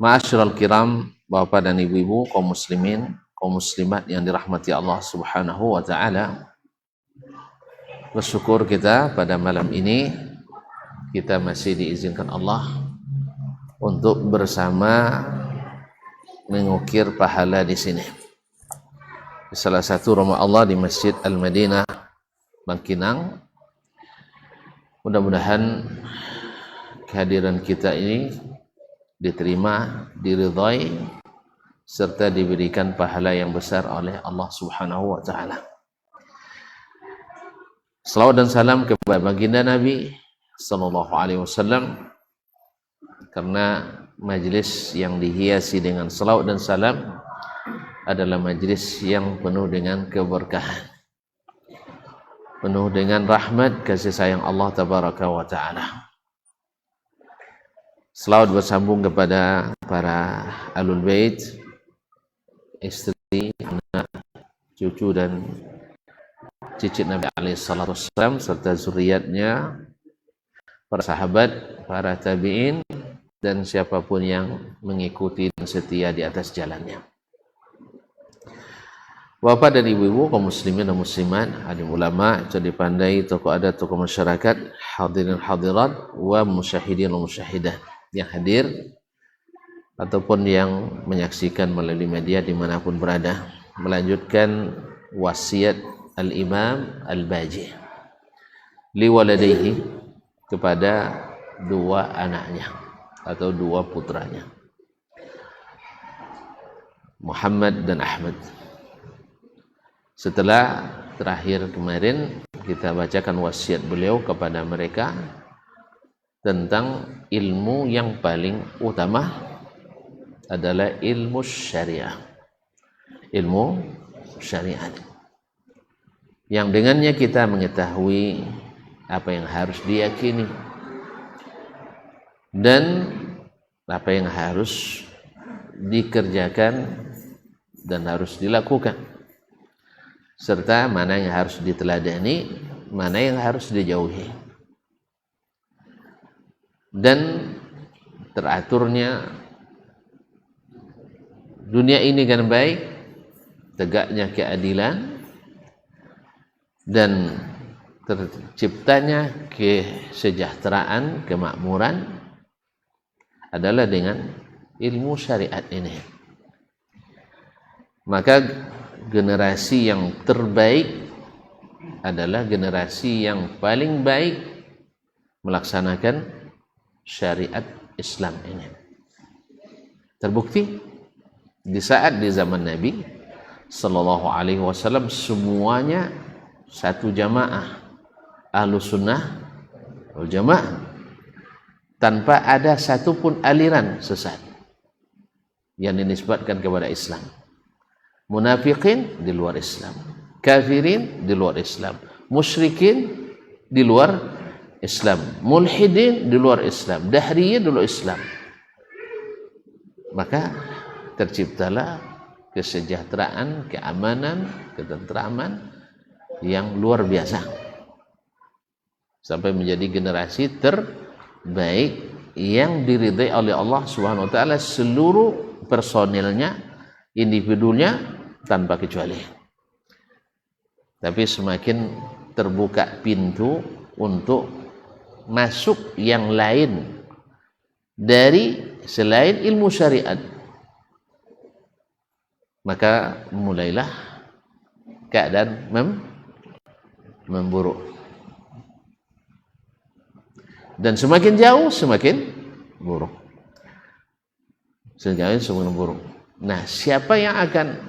Ma'asyiral kiram, Bapak dan Ibu-ibu, kaum muslimin, kaum muslimat yang dirahmati Allah Subhanahu wa taala. Bersyukur kita pada malam ini kita masih diizinkan Allah untuk bersama mengukir pahala di sini. Di salah satu rumah Allah di Masjid Al-Madinah Bangkinang. Mudah-mudahan kehadiran kita ini diterima, diridhai, serta diberikan pahala yang besar oleh Allah Subhanahu wa taala. Salawat dan salam kepada baginda Nabi sallallahu alaihi wasallam, karena majlis yang dihiasi dengan salawat dan salam adalah majlis yang penuh dengan keberkahan, penuh dengan rahmat kasih sayang Allah tabaraka wa taala. Selawat bersambung kepada para Ahlul Bait, istri, anak, cucu dan cicit Nabi alaihi salatu wassalam, serta zuriatnya, para sahabat, para tabi'in, dan siapapun yang mengikuti dan setia di atas jalannya. Bapak dan ibu-ibu, kaum muslimin dan muslimat, alim ulama, cerdik pandai, tokoh adat, tokoh masyarakat, hadirin hadirat, wa musyahidin wa musyahidah yang hadir ataupun yang menyaksikan melalui media dimanapun berada, melanjutkan wasiat Al-Imam Al-Baji liwaladaihi, kepada dua anaknya atau dua putranya, Muhammad dan Ahmad. Setelah terakhir kemarin kita bacakan wasiat beliau kepada mereka tentang ilmu yang paling utama adalah ilmu syariah, ilmu syariat, yang dengannya kita mengetahui apa yang harus diyakini dan apa yang harus dikerjakan dan harus dilakukan, serta mana yang harus diteladani, mana yang harus dijauhi. Dan teraturnya dunia ini kan baik, tegaknya keadilan, dan terciptanya kesejahteraan, kemakmuran adalah dengan ilmu syariat ini. Maka generasi yang terbaik adalah generasi yang paling baik melaksanakan syariat Islam ini. Terbukti di saat di zaman Nabi sallallahu alaihi wasallam semuanya satu jamaah, Ahlus Sunnah wal Jamaah, tanpa ada satupun aliran sesat yang dinisbatkan kepada Islam. Munafikin di luar Islam, kafirin di luar Islam, musyrikin di luar Islam, mulhidin di luar Islam, dahriyin di luar Islam. Maka terciptalah kesejahteraan, keamanan, ketentraman yang luar biasa, sampai menjadi generasi terbaik yang diridai oleh Allah Subhanahu wa taala, seluruh personilnya, individunya tanpa kecuali. Tapi semakin terbuka pintu untuk masuk yang lain dari selain ilmu syariat, maka mulailah keadaan memburuk, dan semakin jauh semakin buruk, semakin buruk. Nah, siapa yang akan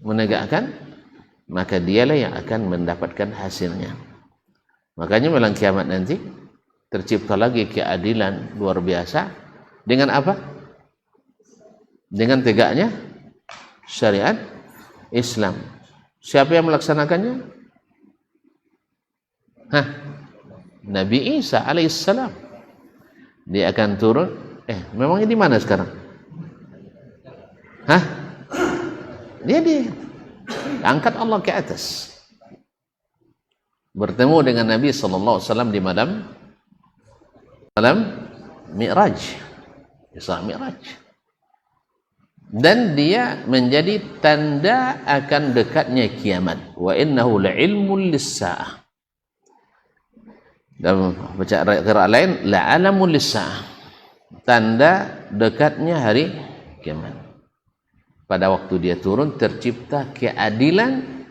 menegakkan, maka dialah yang akan mendapatkan hasilnya. Makanya malam kiamat nanti tercipta lagi keadilan luar biasa. Dengan apa? Dengan tegaknya syariat Islam. Siapa yang melaksanakannya? Nabi Isa alaihissalam. Dia akan turun. Memangnya di mana sekarang? Dia diangkat Allah ke atas, bertemu dengan Nabi SAW di malam Mi'raj, Isra Mi'raj. dan dia menjadi tanda akan dekatnya kiamat. Wa innahu la'ilmun lis-sa'ah. Dalam bacaan qiraat lain la'alamun lis-sa'ah, tanda dekatnya hari kiamat. Pada waktu dia turun tercipta keadilan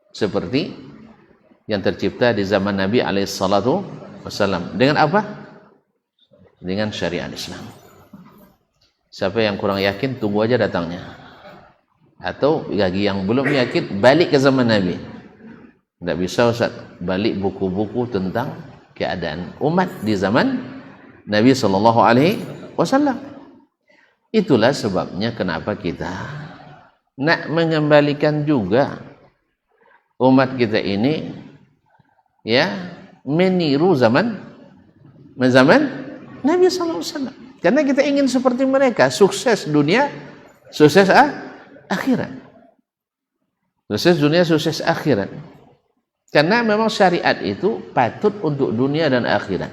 seperti yang tercipta di zaman Nabi alaihissalatu wassalam. Dengan apa? Dengan syariat Islam. Siapa yang kurang yakin, tunggu aja datangnya. Atau bagi yang belum yakin, balik ke zaman Nabi. Tidak bisa Ustaz balik buku-buku tentang keadaan umat di zaman Nabi SAW. Itulah sebabnya kenapa kita nak mengembalikan juga umat kita ini ya meniru zaman Nabi SAW. Karena kita ingin seperti mereka, sukses dunia, sukses akhirat. Sukses dunia, sukses akhirat. Karena memang syariat itu patut untuk dunia dan akhirat.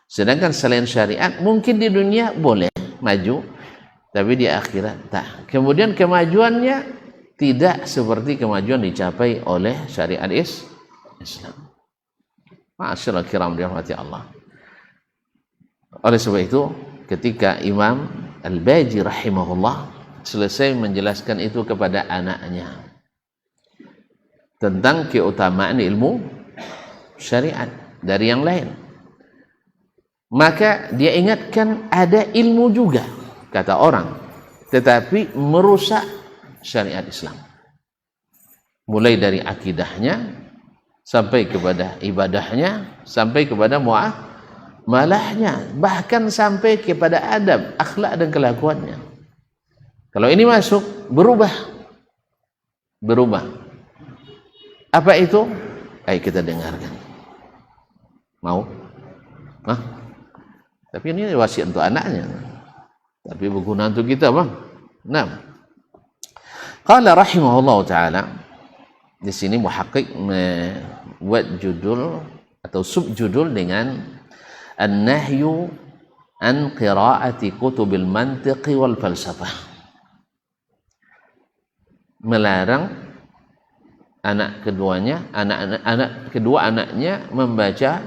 Sedangkan selain syariat, mungkin di dunia boleh maju, tapi di akhirat tak. Kemudian kemajuannya tidak seperti kemajuan dicapai oleh syariat Islam. Ma'asyiral kiram dirahmati Allah. Oleh sebab itu, ketika Imam Al-Baji rahimahullah selesai menjelaskan itu kepada anaknya tentang keutamaan ilmu syariat dari yang lain, maka dia ingatkan ada ilmu juga, kata orang, tetapi merusak syariat Islam. Mulai dari akidahnya, sampai kepada ibadahnya, sampai kepada muamalahnya, bahkan sampai kepada adab, akhlak dan kelakuannya. Kalau ini masuk, berubah. Apa itu? Ayo kita dengarkan. Mau? Hah? Tapi ini wasiat untuk anaknya. Tapi berguna untuk kita, bang. Nah, qala rahimahullah taala, di sini muhaqqiq membuat judul atau subjudul dengan an-nahyu an qiraati kutubil mantiqi wal falsafah. Melarang anak kedua anaknya membaca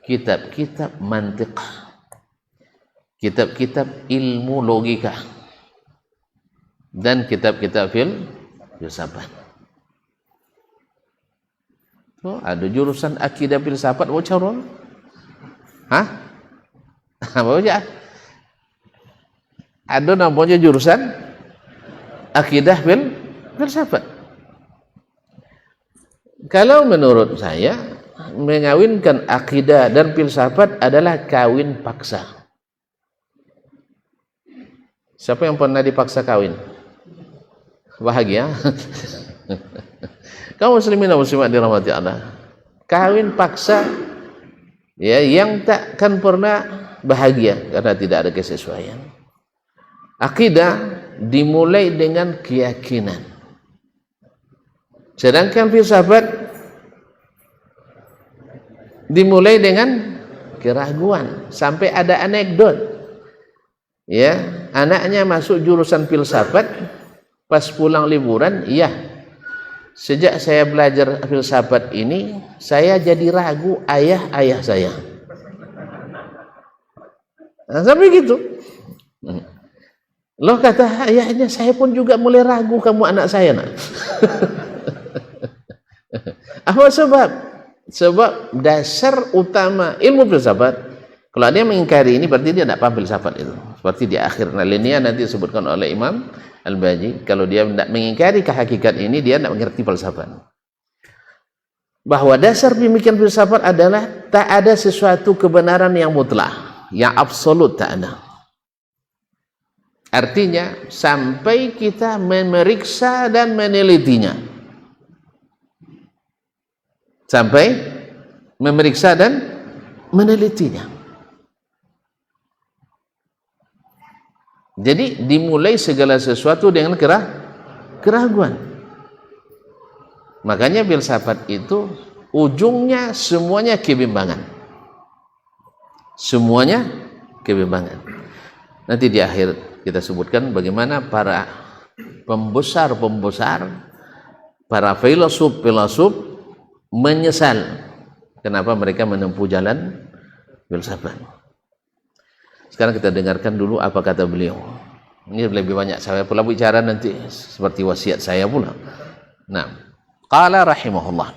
kitab-kitab mantiq, kitab-kitab ilmu logika, dan kitab-kitab filsafat. Oh, ada jurusan akidah filsafat bocor. Hah? Baca. Ada namanya jurusan akidah filsafat. Kalau menurut saya, mengawinkan akidah dan filsafat adalah kawin paksa. Siapa yang pernah dipaksa kawin? Bahagia? Kaum muslimin dan muslimat dirahmati Allah. Kawin paksa ya, yang takkan pernah bahagia karena tidak ada kesesuaian. Akidah dimulai dengan keyakinan. Sedangkan filsafat dimulai dengan keraguan. Sampai ada anekdot, ya, anaknya masuk jurusan filsafat, pas pulang liburan, iya, sejak saya belajar filsafat ini, saya jadi ragu ayah saya. Nah, sampai gitu. Loh, kata ayahnya, saya pun juga mulai ragu kamu anak saya, nak. Apa sebab? Sebab dasar utama ilmu filsafat, kalau dia mengingkari ini berarti dia tidak paham filsafat itu. Seperti di akhir alinea nanti disebutkan oleh Imam Al-Baji, kalau dia tidak mengingkari kehakikat ini, dia tidak mengerti filsafat. Bahwa dasar pemikiran filsafat adalah tak ada sesuatu kebenaran yang mutlak, yang absolut, tak ada. Artinya sampai kita memeriksa dan menelitinya. Sampai memeriksa dan menelitinya. Jadi dimulai segala sesuatu dengan keraguan. Makanya filsafat itu ujungnya semuanya kebimbangan. Semuanya kebimbangan. Nanti di akhir kita sebutkan bagaimana para pembesar-pembesar, para filosof menyesal kenapa mereka menempuh jalan filsafat. Sekarang kita dengarkan dulu apa kata beliau. Ini lebih banyak saya pula bicara nanti seperti wasiat saya pula. Nah, qala rahimahullah.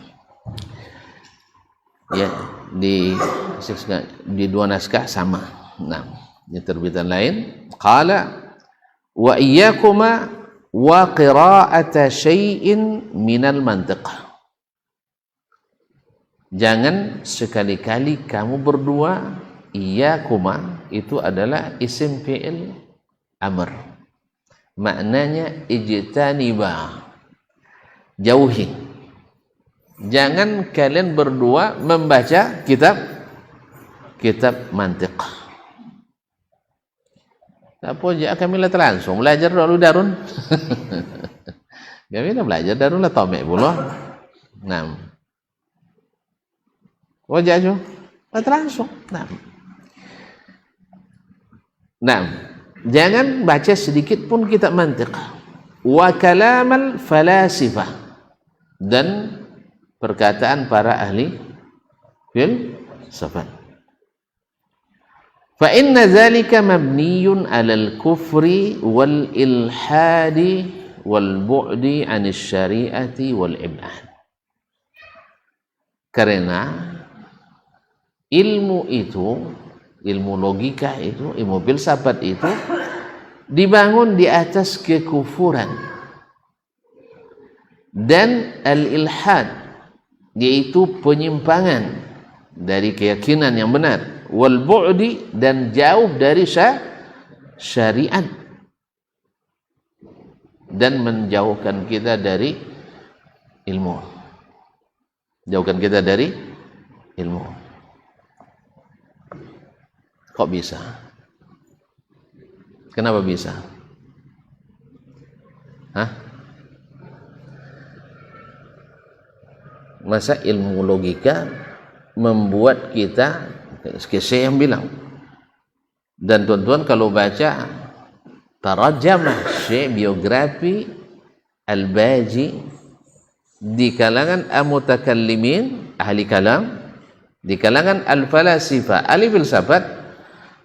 Ya, di dua naskah sama. Nah, di terbitan lain qala wa iyyakuma wa qira'ata syai'in minal mantiq. Jangan sekali-kali kamu berdua, iyyakuma itu adalah isim fi'il amr, maknanya ijtaniba, jauhi. Jangan kalian berdua membaca kitab mantiq. Apa aja kami langsung belajar dulu darun. Kami dah belajar darun lah tomek pula. Nah, wajah aja langsung. Nah, jangan baca sedikit pun kitab mantiq. Wa kalamal falasifah, dan perkataan para ahli filsafat. Fa inna dzalika mabniyun 'alal kufri wal ilhadi wal bu'di 'anis syari'ati wal ib'ad. Karena ilmu itu, ilmu logika itu, ilmu filsafat itu dibangun di atas kekufuran dan al-ilhad, yaitu penyimpangan dari keyakinan yang benar, wal bu'di, dan jauh dari syariat, dan menjauhkan kita dari ilmu, jauhkan kita dari ilmu. Kok bisa? Kenapa bisa? Masa ilmu logika membuat kita, saya yang bilang, dan tuan-tuan kalau baca tarajamah syekh, biografi Al-Baji di kalangan al-mutakallimin, ahli kalam, di kalangan al-falasifah, ahli filsafat,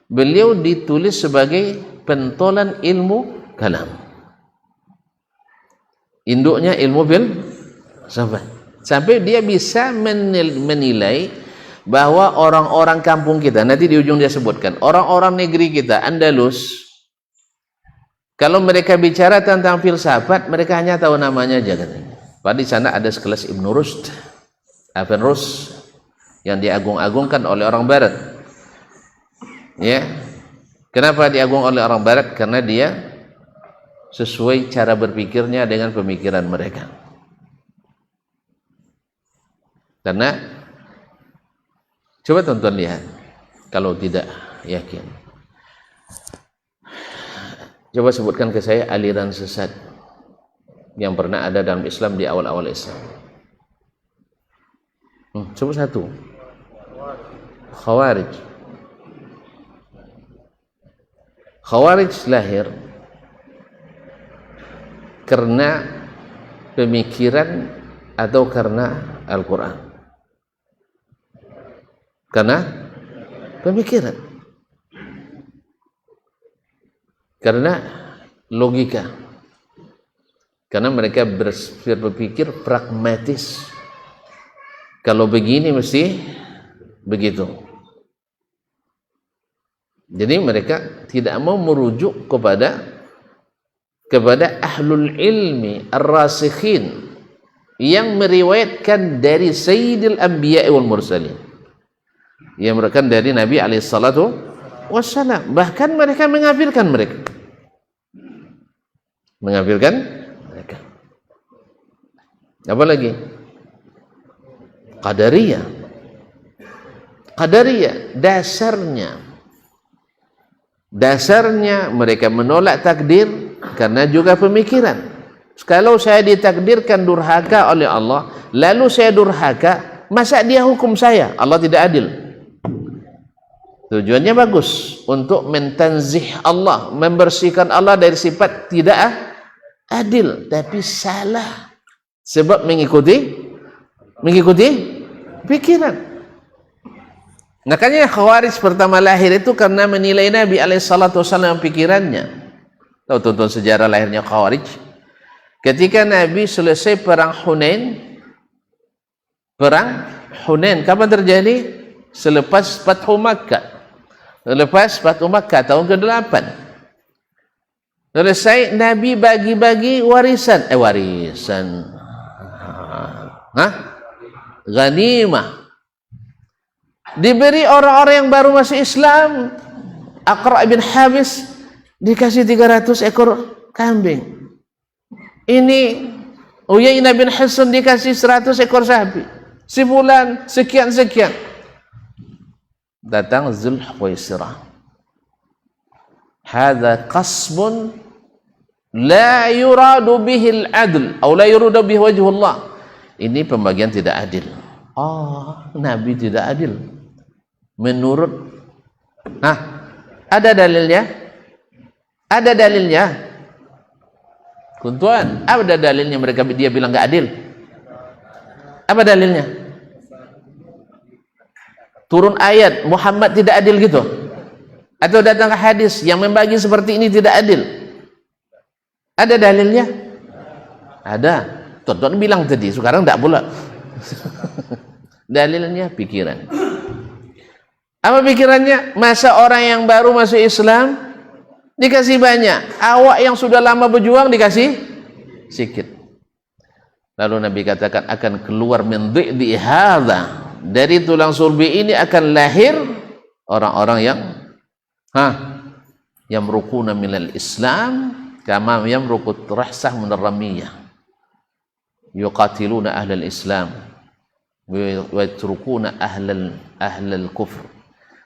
beliau ditulis sebagai pentolan ilmu kalam, induknya ilmu filsafat. Sampai dia bisa menilai bahwa orang-orang kampung kita, nanti di ujung dia sebutkan, orang-orang negeri kita, Andalus, kalau mereka bicara tentang filsafat, mereka hanya tahu namanya aja. Padahal di sana ada sekelas Ibn Rushd, Averroes, yang diagung-agungkan oleh orang Barat. Ya, kenapa diagung oleh orang Barat? Karena dia sesuai cara berpikirnya dengan pemikiran mereka. Karena coba tonton lihat, kalau tidak yakin, coba sebutkan ke saya aliran sesat yang pernah ada dalam Islam di awal-awal Islam. Coba satu. Khawarij. Khawarij lahir karena pemikiran atau karena Al-Quran? Karena pemikiran, karena logika, karena mereka berpikir pragmatis. Kalau begini mesti begitu. Jadi mereka tidak mau merujuk kepada ahlul ilmi ar-rasikhin yang meriwayatkan dari sayyidil anbiya wal mursalin, yang meriwayatkan dari Nabi alaihi salatu wassalam. Bahkan mereka mengafirkan mereka. Apa lagi? Qadariyah dasarnya mereka menolak takdir karena juga pemikiran. Kalau saya ditakdirkan durhaka oleh Allah, lalu saya durhaka, masa dia hukum saya? Allah tidak adil. Tujuannya bagus untuk mentanzih Allah, membersihkan Allah dari sifat tidak adil, tapi salah sebab mengikuti pikiran. Makanya Khawarij pertama lahir itu karena menilai Nabi SAW pikirannya. Tahu tonton sejarah lahirnya Khawarij? Ketika Nabi selesai perang Hunain, kapan terjadi? Selepas Fathu Makkah. Lepas Fathu Makkah tahun ke-8. Selesai Nabi bagi-bagi warisan. Ghanimah. Diberi orang-orang yang baru masuk Islam. Aqra' bin Habis dikasih 300 ekor kambing. Ini Uyainah bin Hisn dikasih 100 ekor sapi. Sebulan sekian. Datang Zulhuwaisirah. Hadza qasbun la yuradu bihi al-adl atau la yuradu bihi wajhullah. Ini pembagian tidak adil. Nabi tidak adil. Menurut ada dalilnya? Ada dalilnya? Kuntuan, ada dalilnya dia bilang enggak adil? Apa dalilnya? Turun ayat Muhammad tidak adil gitu, atau datang ke hadis yang membagi seperti ini tidak adil? Ada dalilnya? Ada. Tonton bilang tadi, sekarang tidak pula. Dalilnya pikiran. Apa pikirannya? Masa orang yang baru masuk Islam dikasih banyak, awak yang sudah lama berjuang dikasih sedikit. Lalu Nabi katakan akan keluar min dhi'di hadza, dari tulang sulbi ini akan lahir orang-orang yang yamruquna minal Islam kama yamruqut rahsah min ar-ramiyah, yuqatiluna ahlal Islam wa yatrukuna ahlal kufr,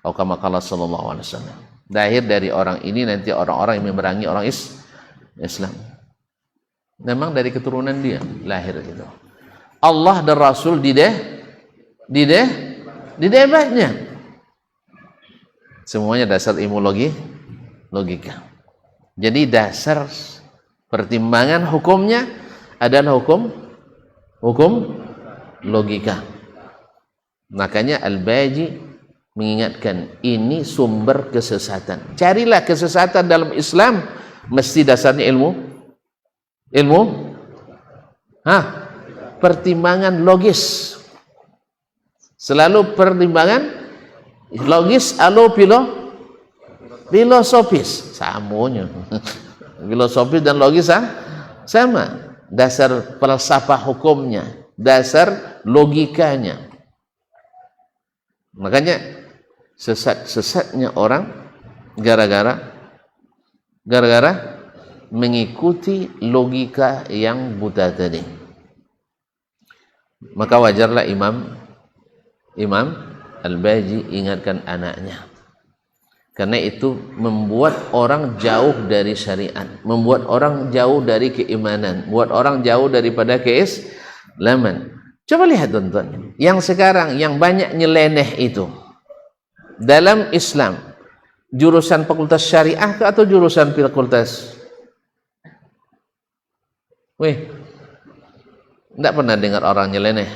atau kama qala sallallahu alaihi wasallam. Lahir dari orang ini nanti orang-orang yang memerangi orang Islam. Memang dari keturunan dia lahir gitu. Allah dan Rasul didebaknya. Semuanya dasar ilmu logika. Jadi dasar pertimbangan hukumnya adalah hukum logika. Makanya Al-Baji mengingatkan ini sumber kesesatan. Carilah kesesatan dalam Islam, mesti dasarnya ilmu pertimbangan logis. Selalu pertimbangan logis atau filosofis. Samunya. Filosofis dan logis sama. Dasar falsafah hukumnya, dasar logikanya. Makanya sesatnya orang gara-gara mengikuti logika yang buta tadi. Maka wajarlah Imam Al-Baji ingatkan anaknya, karena itu membuat orang jauh dari syariat, membuat orang jauh dari keimanan, membuat orang jauh daripada keislaman. Coba lihat tonton, yang sekarang yang banyak nyeleneh itu dalam Islam, jurusan fakultas syariah atau jurusan fakultas? Enggak pernah dengar orang nyeleneh?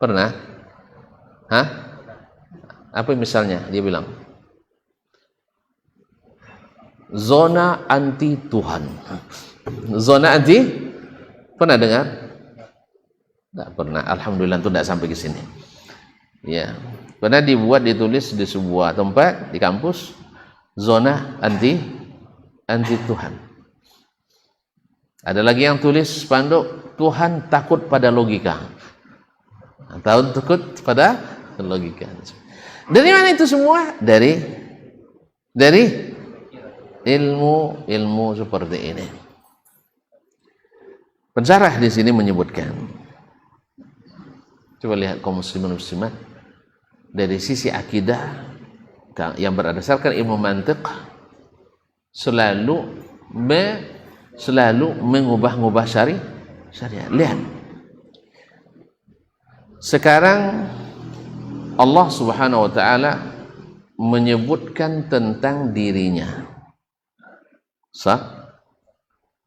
Pernah? Apa misalnya? Dia bilang zona anti Tuhan. Zona anti, pernah dengar? Tidak pernah. Alhamdulillah itu tidak sampai ke sini. Ya, pernah ditulis di sebuah tempat di kampus, zona anti Tuhan. Ada lagi yang tulis spanduk, Tuhan takut pada logika. Atau takut pada logika. Dari mana itu semua? Dari ilmu seperti ini. Pensyarah di sini menyebutkan, coba lihat kaum muslimin muslimat, dari sisi akidah yang berdasarkan ilmu mantiq selalu mengubah-ubah syariat. Lihat, sekarang Allah Subhanahu wa taala menyebutkan tentang dirinya. Sah?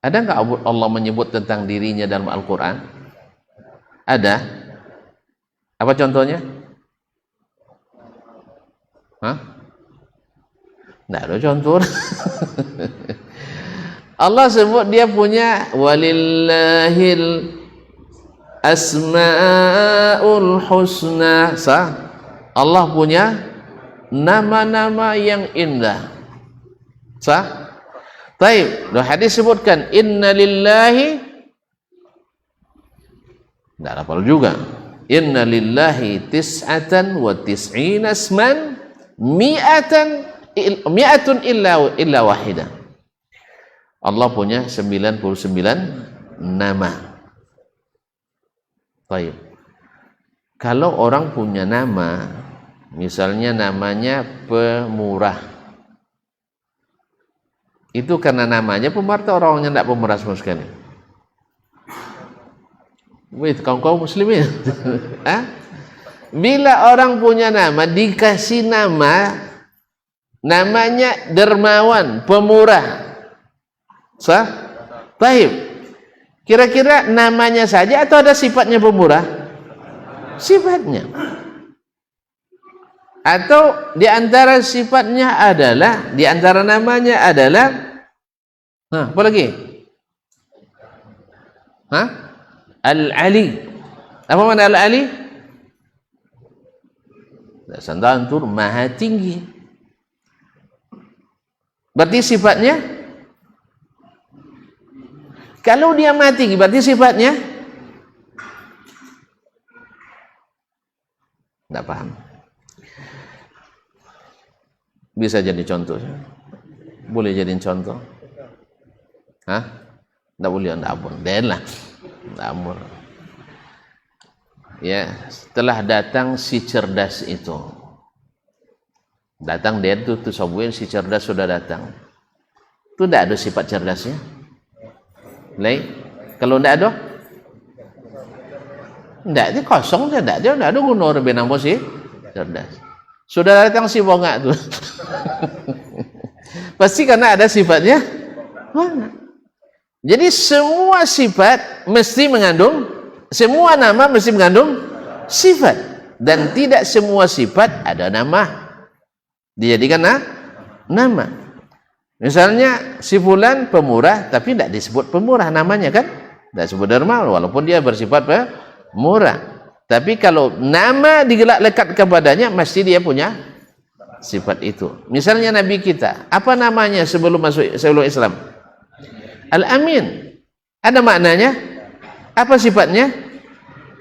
Ada nggak Allah menyebut tentang dirinya dalam Al-Quran? Ada. Apa contohnya? Hah? Nggak ada contoh. Allah sebut dia punya walillahil asmaul husna. Sah? Allah punya nama-nama yang indah. Sah? Baik, hadis sebutkan inna lillahi, tidak hafal juga. Inna lillahi tis'atan wa tis'ina asman mi'atun illa wahidah. Allah punya 99 nama. Baik. Kalau orang punya nama, misalnya namanya Pemurah, itu karena namanya Pemurah atau orangnya tidak pemurah sama sekali? Wait, kaum muslimin. Bila orang punya nama, dikasih namanya dermawan, pemurah. Sah? Baik. Kira-kira namanya saja atau ada sifatnya pemurah? Sifatnya. Atau di antara sifatnya adalah, di antara namanya adalah, apa lagi? Al-Ali. Apa makna Al-Ali? Santantur, maha tinggi. Berarti sifatnya, kalau dia maha tinggi, berarti sifatnya tidak paham. Bisa jadi contoh. Boleh jadi contoh. Tidak boleh, tidak boleh. Denlah. Tidak. Ya, setelah datang si cerdas itu. Datang dia tuh sabuin si cerdas sudah datang. Itu tidak ada sifat cerdasnya. Kalau tidak ada, tidak, dia kosong, tidak ada guna orang benang si cerdas. Sudah datang si bongak tuh. Pasti karena ada sifatnya. Jadi semua sifat mesti mengandung, semua nama mesti mengandung sifat, dan tidak semua sifat ada nama dijadikan nama. Misalnya si fulan pemurah tapi tidak disebut pemurah namanya, kan tidak disebut dermawan walaupun dia bersifat pemurah. Tapi kalau nama digelak lekat kepadanya, mesti dia punya sifat itu. Misalnya Nabi kita, apa namanya sebelum Islam? Al-Amin. Ada maknanya? Apa sifatnya?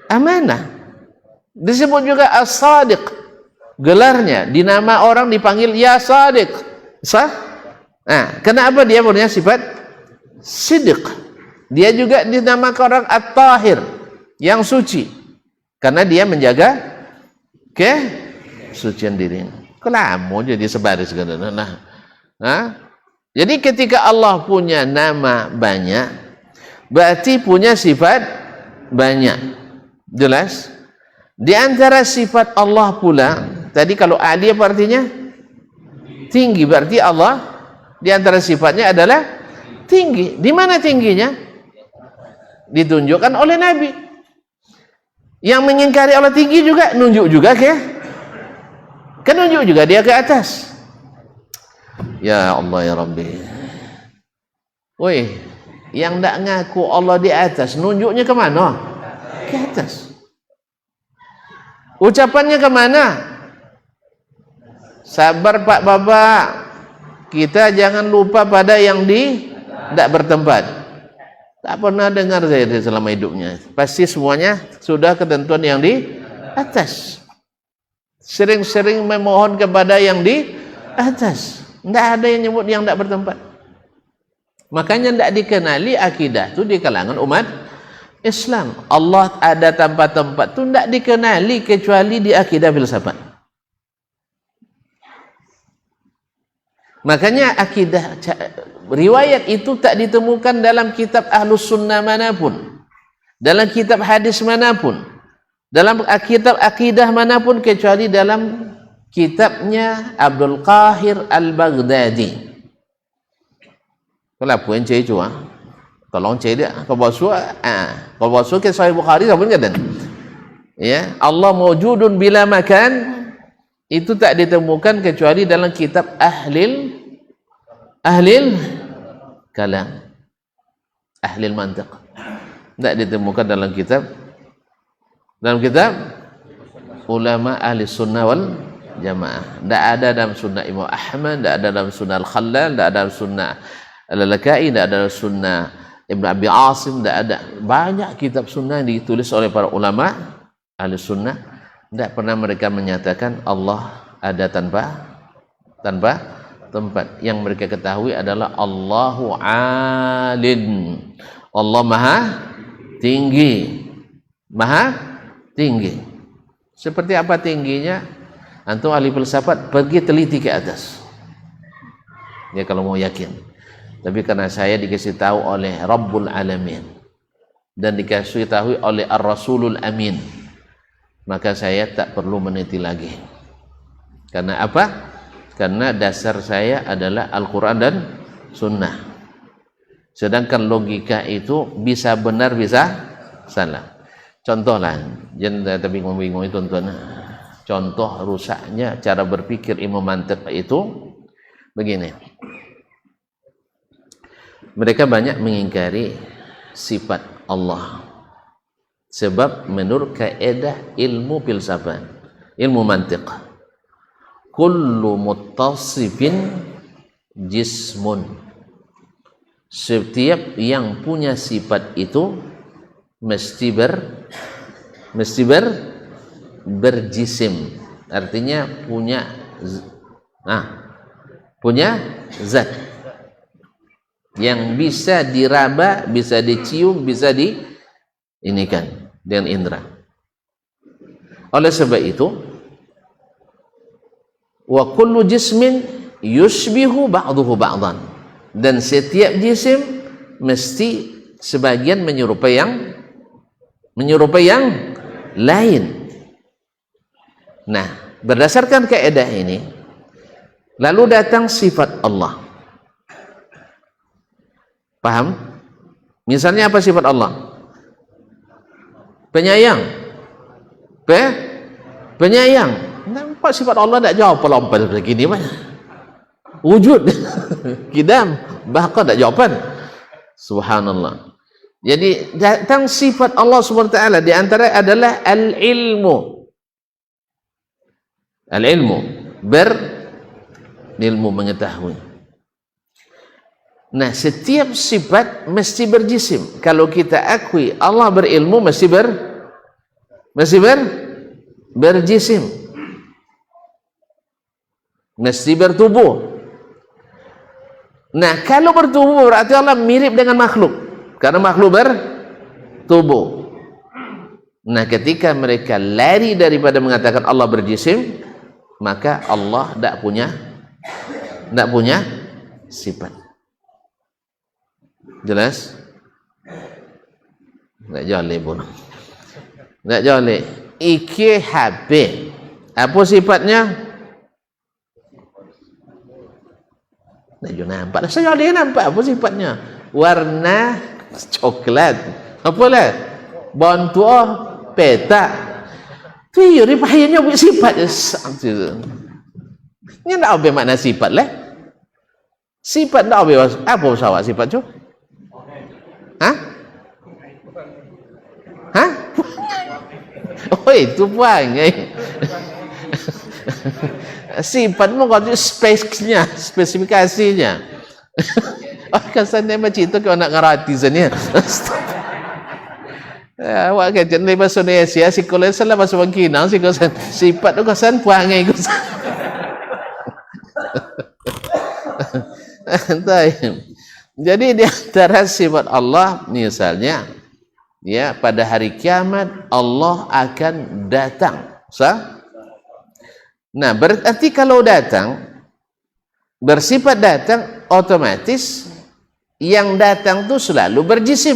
Amanah. Disebut juga As-Sadiq. Gelarnya, di nama orang dipanggil Ya Sadiq. Sah? Nah, kenapa dia punya sifat Siddiq? Dia juga dinamakan orang At-Tahir, yang suci, karena dia menjaga kesucian dirinya. Kelamu jadi sebaris gitu. Jadi ketika Allah punya nama banyak, berarti punya sifat banyak. Jelas? Di antara sifat Allah pula, tadi kalau Ali apa artinya? Tinggi. Berarti Allah di antara sifatnya adalah tinggi. Di mana tingginya? Ditunjukkan oleh Nabi. Yang mengingkari Allah tinggi juga nunjuk juga nunjuk juga dia ke atas. Ya Allah ya Rabbi. Woi, yang tak ngaku Allah di atas, nunjuknya ke mana? Ke atas. Ucapannya ke mana? Sabar Pak Bapak, kita jangan lupa pada yang tidak bertempat. Tak pernah dengar saya selama hidupnya. Pasti semuanya sudah ketentuan yang di atas. Sering-sering memohon kepada yang di atas. Tidak ada yang nyebut yang tidak bertempat. Makanya tidak dikenali akidah itu di kalangan umat Islam. Allah ada tanpa tempat itu tidak dikenali kecuali di akidah filsafat. Makanya akidah riwayat itu tak ditemukan dalam kitab Ahlus Sunnah manapun, dalam kitab hadis manapun, dalam kitab akidah manapun, kecuali dalam kitabnya Abdul Qahir Al-Baghdadi. Kalau apa yang cik cua, tolong cik dia. Kalau bosua ke Sahih Bukhari apa enggak dan? Ya, Allah mawjudun bila makan itu tak ditemukan kecuali dalam kitab ahlil kalam, ahlil mantiq. Tak ditemukan dalam kitab ulama ahli sunnah wal jamaah. Tak ada dalam sunnah Imam Ahmad, tak ada dalam sunnah Al-Khallal, tak ada dalam sunnah Al-Lalakai, tak ada dalam sunnah Ibn Abi Asim, tak ada. Banyak kitab sunnah yang ditulis oleh para ulama ahli sunnah. Tak pernah mereka menyatakan Allah ada tanpa tempat. Yang mereka ketahui adalah Allahu alin, Allah maha tinggi. Seperti apa tingginya? Antum ahli filsafat pergi teliti ke atas ya kalau mau yakin. Tapi karena saya dikasih tahu oleh Rabbul Alamin dan dikasih tahu oleh Ar-Rasulul Amin, maka saya tak perlu meneliti lagi. Karena apa? Karena dasar saya adalah Al-Quran dan Sunnah. Sedangkan logika itu bisa benar bisa salah. Contohlah, jangan tapi bingung itu tuan-tuan. Contoh rusaknya cara berpikir Imam Mantiq itu begini. Mereka banyak mengingkari sifat Allah. Sebab menurut kaedah ilmu filsafat, ilmu mantiq, kullu muttasifin jismun. Setiap yang punya sifat itu mesti berjisim. Artinya punya zat yang bisa diraba, bisa dicium, bisa diinikan dengan indera. Oleh sebab itu, wa kullu jismin yushbihu ba'duhu ba'dan, dan setiap jisim mesti sebagian menyerupai yang lain. Nah, berdasarkan kaidah ini lalu datang sifat Allah. Paham? Misalnya apa sifat Allah? Penyayang. Penyayang. Nampak sifat Allah tak jawab pelompat begini mana? Wujud. Kidam. Bahkan tak jawapan. Subhanallah. Jadi datang sifat Allah SWT di antara adalah al-ilmu. Al-ilmu. Berilmu, mengetahui. Nah, setiap sifat mesti berjisim. Kalau kita akui Allah berilmu, mesti berjisim. Mesti bertubuh. Nah, kalau bertubuh berarti Allah mirip dengan makhluk. Karena makhluk bertubuh. Nah, ketika mereka lari daripada mengatakan Allah berjisim, maka Allah tidak punya sifat. Jelas? Tak jolek pun. Tak jolek. IKHP. Apa sifatnya? Tak jolek nampak. Saya jolek nampak apa sifatnya? Warna coklat. Apa lah? Bantuan petak. Tu ripahnya punya sifat. Ini tak apa makna sifat lah. Sifat tak apa usah sifat tu? Hah? Oh, itu perangai. Sifatmu kau tu spesifikasinya. Oh, kesannya macam itu kau nak ngerti sana. Awak kerja ni bahasa Indonesia, si kolej salah bahasa Bangkinang, si kesan sifat tu kesan perangai kesan. Jadi di antara sifat Allah misalnya, ya, pada hari kiamat Allah akan datang. Nah, berarti kalau datang bersifat datang, otomatis yang datang itu selalu berjisim.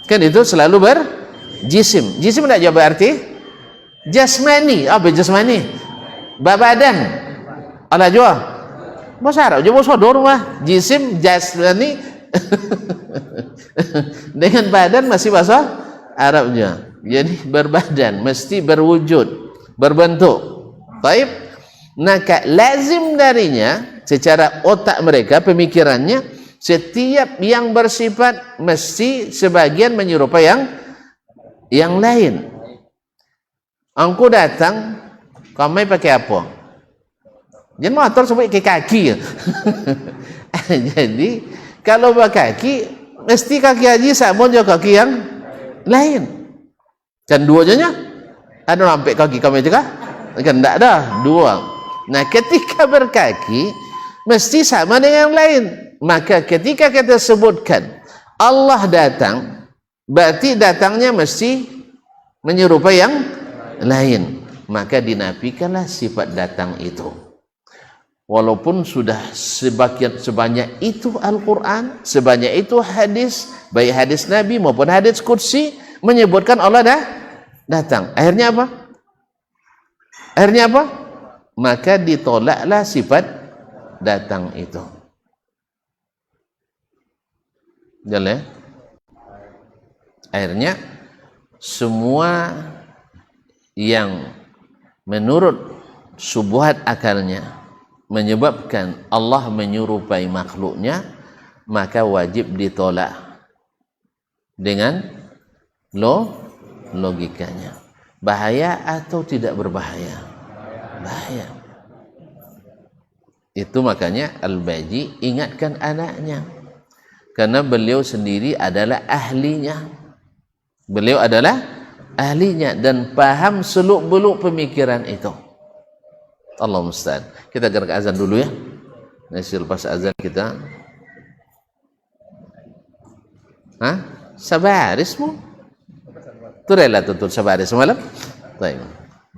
Kan itu selalu berjisim. Jisim tidak jawab arti jasmani. Apa jasmani? badan ala jua bahasa Arab je bahasa dor mah jisim jasmani dengan badan masih bahasa Arabnya. Jadi berbadan mesti berwujud berbentuk. Taib. Maka lazim darinya secara otak mereka pemikirannya setiap yang bersifat mesti sebagian menyerupai yang lain. Engkau datang kamu pakai apa? Jangan motor sampai ke kaki. Jadi kalau berkaki mesti kaki haji sama juga kaki yang lain. Kan dua aja ada sampai kaki kami juga kan tidak ada dua. Nah ketika berkaki mesti sama dengan yang lain. Maka ketika kita sebutkan Allah datang berarti datangnya mesti menyerupai yang lain. Maka dinafikanlah sifat datang itu. Walaupun sudah sebanyak itu Al-Quran, sebanyak itu hadis, baik hadis Nabi maupun hadis Qudsi menyebutkan Allah datang. Akhirnya apa? Akhirnya apa? Maka ditolaklah sifat datang itu. Jelas? Akhirnya semua yang menurut syubhat akalnya menyebabkan Allah menyerupai makhluknya, maka wajib ditolak dengan logikanya. Bahaya atau tidak berbahaya? Bahaya. Itu makanya Al-Baji ingatkan anaknya, karena beliau sendiri adalah ahlinya. Beliau adalah ahlinya dan paham seluk-beluk pemikiran itu. Allah musta'an. Kita gerak azan dulu ya. Nanti lepas azan kita. Hah? Sabarismu? Itu rela tutup sabaris malam? Baik.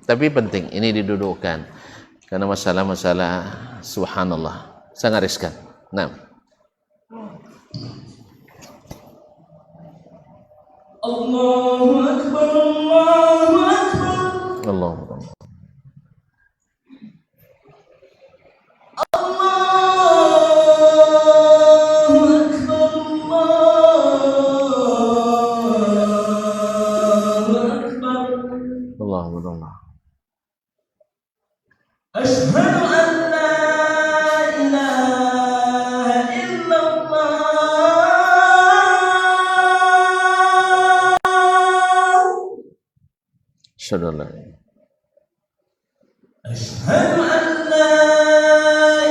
Tapi penting ini didudukkan karena masalah-masalah subhanallah sangat riskan. Nah. Allahu akbar, Allahu akbar. Allahu akbar. Asyhadu an la ilaha illallah. Asyhadu an la Asyhadu an la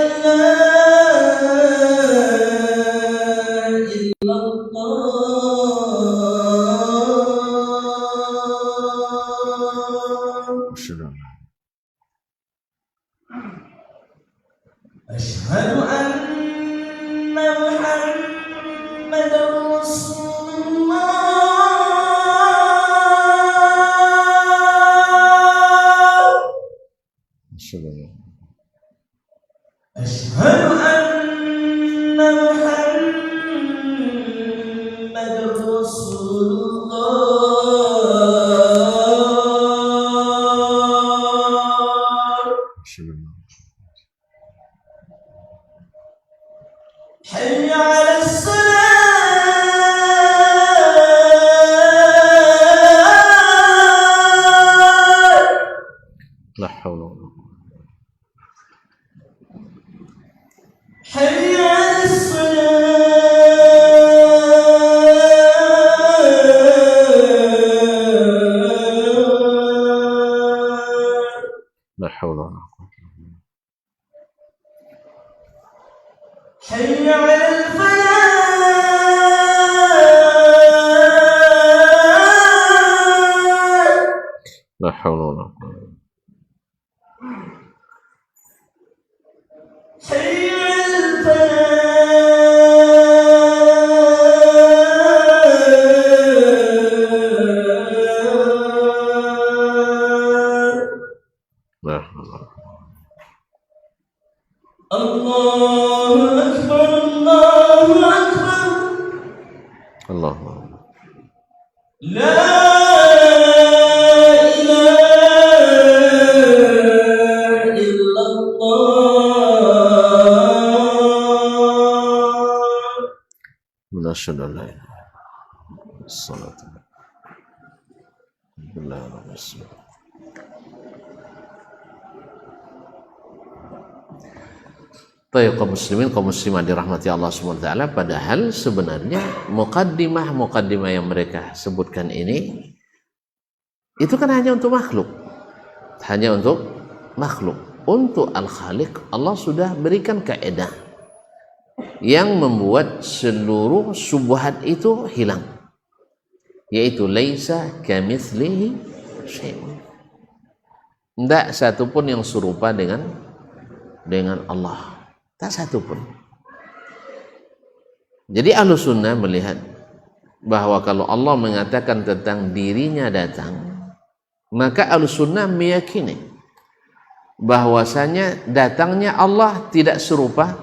ilaha illallah. Asyhadu an Asyhadu anna Muhammadar Rasulullah. Asyhadu anna Muhammadar Rasulullah. حي على الصلاة. لا حول ولا قوة. حي على الصلاة. لا حول ولا قوة. حي على الفلاح. لا حول ولا قوة. حي على الفلاح. لا حول ولا قوة. الله أكبر، الله أكبر، الله أكبر. لا إله Nasyhadu an la ilaha illallah. Salatu. Bismillahirrahmanirrahim. Baik kaum muslimin, kaum muslimah dirahmati Allah SWT, padahal sebenarnya muqaddimah yang mereka sebutkan ini itu kan hanya untuk makhluk. Hanya untuk makhluk. Untuk Al-Khaliq Allah sudah berikan kaidah yang membuat seluruh syubhat itu hilang. Yaitu laisa kamitslihi syai'un. Tidak satu pun yang serupa dengan Allah. Tak satu pun. Jadi Ahlus Sunnah melihat bahwa kalau Allah mengatakan tentang dirinya datang, maka Ahlus Sunnah meyakini bahwasanya datangnya Allah tidak serupa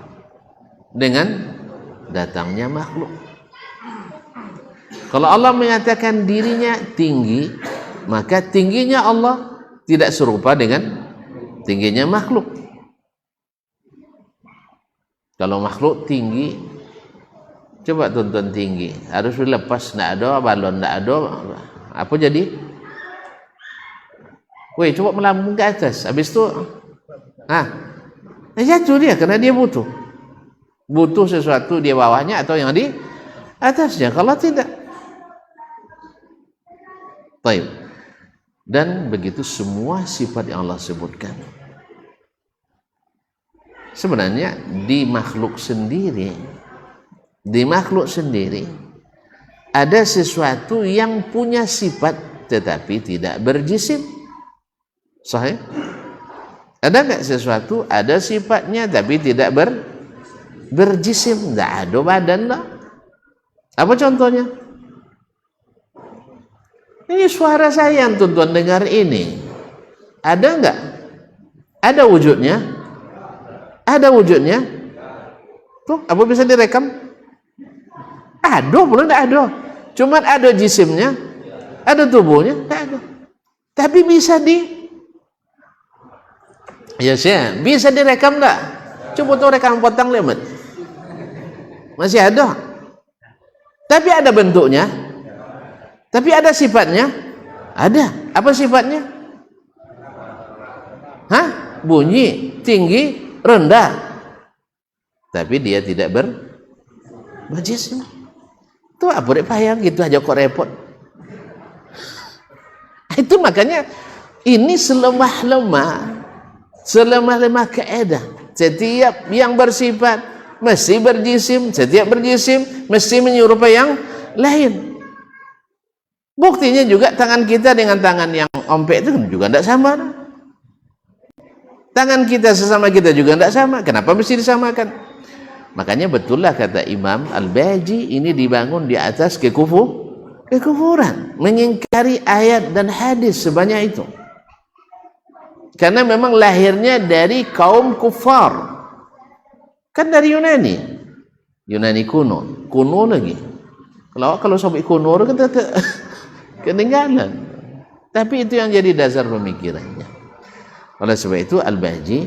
dengan datangnya makhluk. Kalau Allah mengatakan dirinya tinggi, maka tingginya Allah tidak serupa dengan tingginya makhluk. Kalau makhluk tinggi, coba tonton tinggi, harus dilepas, tidak ada balon, tidak ada apa jadi? Woi, coba melambung ke atas, habis itu, jatuh dia karena dia butuh sesuatu di bawahnya atau yang di atasnya. Kalau tidak, baik. Dan begitu semua sifat yang Allah sebutkan. Sebenarnya di makhluk sendiri ada sesuatu yang punya sifat tetapi tidak berjisim. Sahih? Ada nggak sesuatu ada sifatnya tapi tidak berjisim, nggak ada badan lah. Apa contohnya? Ini suara saya yang tuan-tuan dengar ini. Ada nggak? Ada wujudnya? Ada wujudnya? Tuh, apa bisa direkam? Ada, boleh enggak ada? Cuman ada jisimnya, ada tubuhnya, enggak ada. Tapi bisa bisa direkam enggak? Coba tuh rekam potong lemot. Masih ada. Tapi ada bentuknya. Tapi ada sifatnya? Ada. Apa sifatnya? Bunyi, tinggi, rendah, tapi dia tidak berjisim. Itu apa payah gitu aja kok repot. Itu makanya ini selemah-lemah kaidah. Setiap yang bersifat mesti berjisim, setiap berjisim mesti menyerupai yang lain. Buktinya juga tangan kita dengan tangan yang ompek itu juga tidak sama. Tangan kita sesama kita juga tidak sama. Kenapa mesti disamakan? Makanya betullah kata Imam Al-Baji, ini dibangun di atas kekufuran, mengingkari ayat dan hadis sebanyak itu. Karena memang lahirnya dari kaum kufar. Kan dari Yunani kuno lagi. Kalau sampai kuno kan ketinggalan. Tapi itu yang jadi dasar pemikirannya. Oleh sebab itu Al-Baji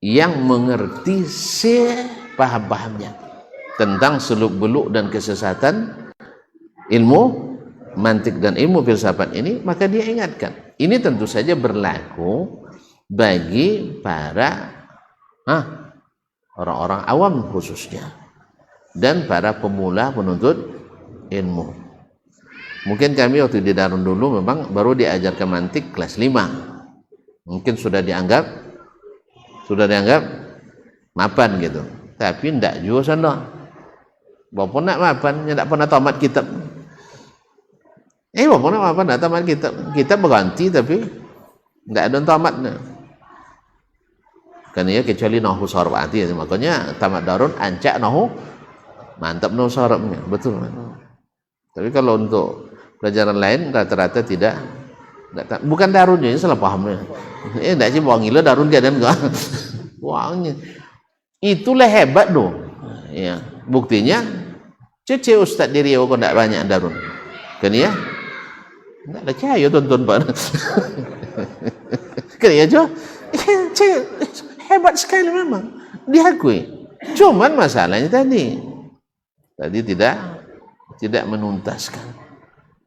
yang mengerti sepaham-pahamnya tentang seluk-beluk dan kesesatan ilmu mantik dan ilmu filsafat ini, maka dia ingatkan. Ini tentu saja berlaku bagi para orang-orang awam khususnya dan para pemula penuntut ilmu. Mungkin kami waktu di Darun dulu memang baru diajarkan mantik kelas 5. Mungkin sudah dianggap mapan gitu, tapi tidak juga sana. Bapak nak mapan, tidak pernah tamat kitab. Bapak nak mapan, tidak tamat kitab berganti tapi tidak ada tamatnya. Kan ya kecuali nahu sarabati, makanya tamat Darun ancak nahu mantap nahu sarabnya, betul. Tapi kalau untuk pelajaran lain rata-rata tidak. Bukan Darunnya, ini salah pahamnya. Tidak sih buang gila Darun keadaan enggak. Buangnya. Itulah hebat dong. Ya, buktinya cece Ustaz di Riau kok tidak banyak Darun. Kan ya? Tidak ada cahaya tonton Pak. Kan ya, Jo? Hebat sekali memang. Diakui. Cuman masalahnya tadi tidak tidak menuntaskan.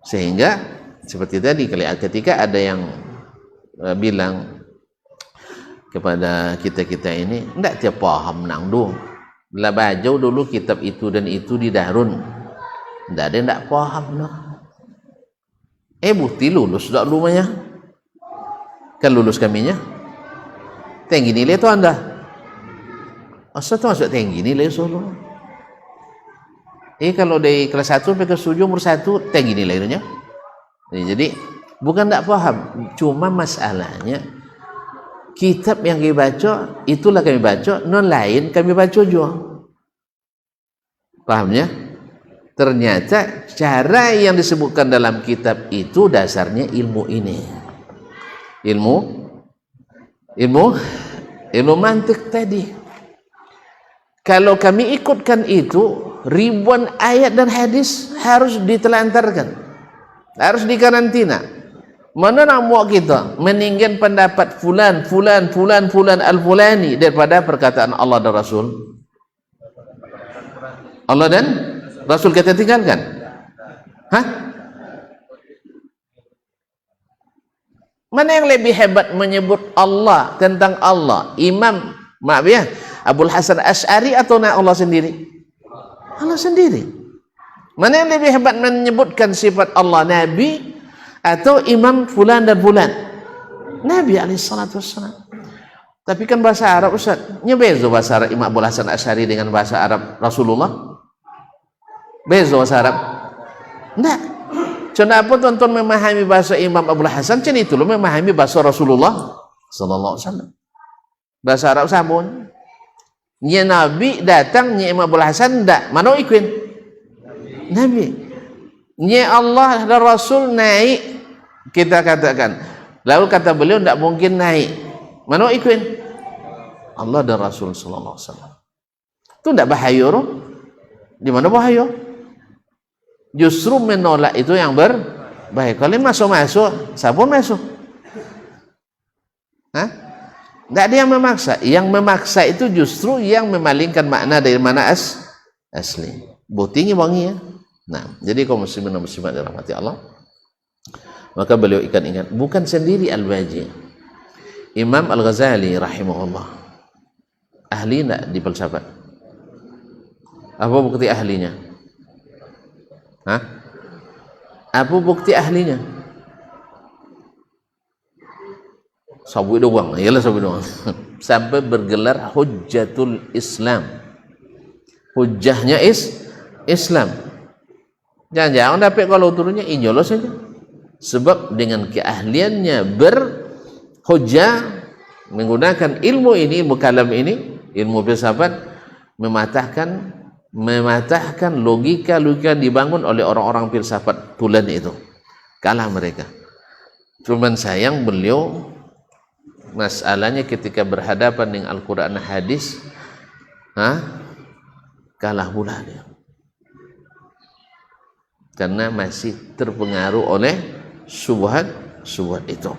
Sehingga seperti tadi ketika ada yang bilang kepada kita ini, ndak tiap paham nang do lah baca dulu kitab itu dan itu di Darun, ndak ada ndak paham noh. Bukti lulus dak lumanya kan, lulus kaminya tinggi nilai tu anda asal tu masuk tinggi nilai solo. Kalau dari kelas 1 sampai kelas 7 umur 1 tinggi nilainya. Jadi bukan tak paham, cuma masalahnya kitab yang kami baca itulah kami baca, non lain kami baca juga. Pahamnya? Ternyata cara yang disebutkan dalam kitab itu dasarnya ilmu ini. Ilmu mantik tadi. Kalau kami ikutkan itu, ribuan ayat dan hadis harus ditelantarkan, harus dikarantina. Mana nak muak kita meninggalkan pendapat fulan al-fulani daripada perkataan Allah dan Rasul? Allah dan Rasul kita tinggalkan. Mana yang lebih hebat menyebut Allah, tentang Allah? Imam Abul Hasan Asy'ari atau Allah sendiri? Allah sendiri. Mana yang lebih hebat menyebutkan sifat Allah, Nabi atau Imam fulan dan fulan? Nabi alaihissalatu wassalam. Tapi kan bahasa Arab Ustaz, beza bahasa Arab Imam Abul Hasan Asy'ari dengan bahasa Arab Rasulullah. Beza bahasa Arab. Enggak. Kenapa tuan-tuan memahami bahasa Imam Abul Hasan, macam itu lo memahami bahasa Rasulullah sallallahu alaihi wasallam. Bahasa Arab sabun. Nya Nabi datang, nya Imam Abul Hasan ndak, mana ikut? Nabi. Nya Allah dan Rasul naik, kita katakan. Lalu kata beliau ndak mungkin naik. Mana ikut? Allah dan Rasul sallallahu alaihi wasallam. Itu ndak bahaya roh? Di mana bahaya? Justru menolak itu yang berbahaya. Kalau masuk-masuk, siapa masuk? Tidak ada yang memaksa. Yang memaksa itu justru yang memalingkan makna dari mana asli. Buktinya wangi ya. Nah, jadi kaum muslimin dan muslimat dirahmati Allah, maka beliau ingat bukan sendiri Al-Baji. Imam Al-Ghazali rahimahullah ahli tidak di filsafat. Apa bukti ahlinya? Apa bukti ahlinya? Sabu doang, iyalah sabu doang. Sampai bergelar Hujjatul Islam. Hujjahnya Islam. Jangan-jangan dapat kalau turunnya injolo saja. Sebab dengan keahliannya berhujjah menggunakan ilmu ini, ilmu kalam ini, ilmu filsafat, mematahkan logika dibangun oleh orang-orang filsafat tulen itu. Kalah mereka. Cuman sayang beliau masalahnya ketika berhadapan dengan Al-Quran dan hadis, kalah pula dia. Karena masih terpengaruh oleh syubhat itu.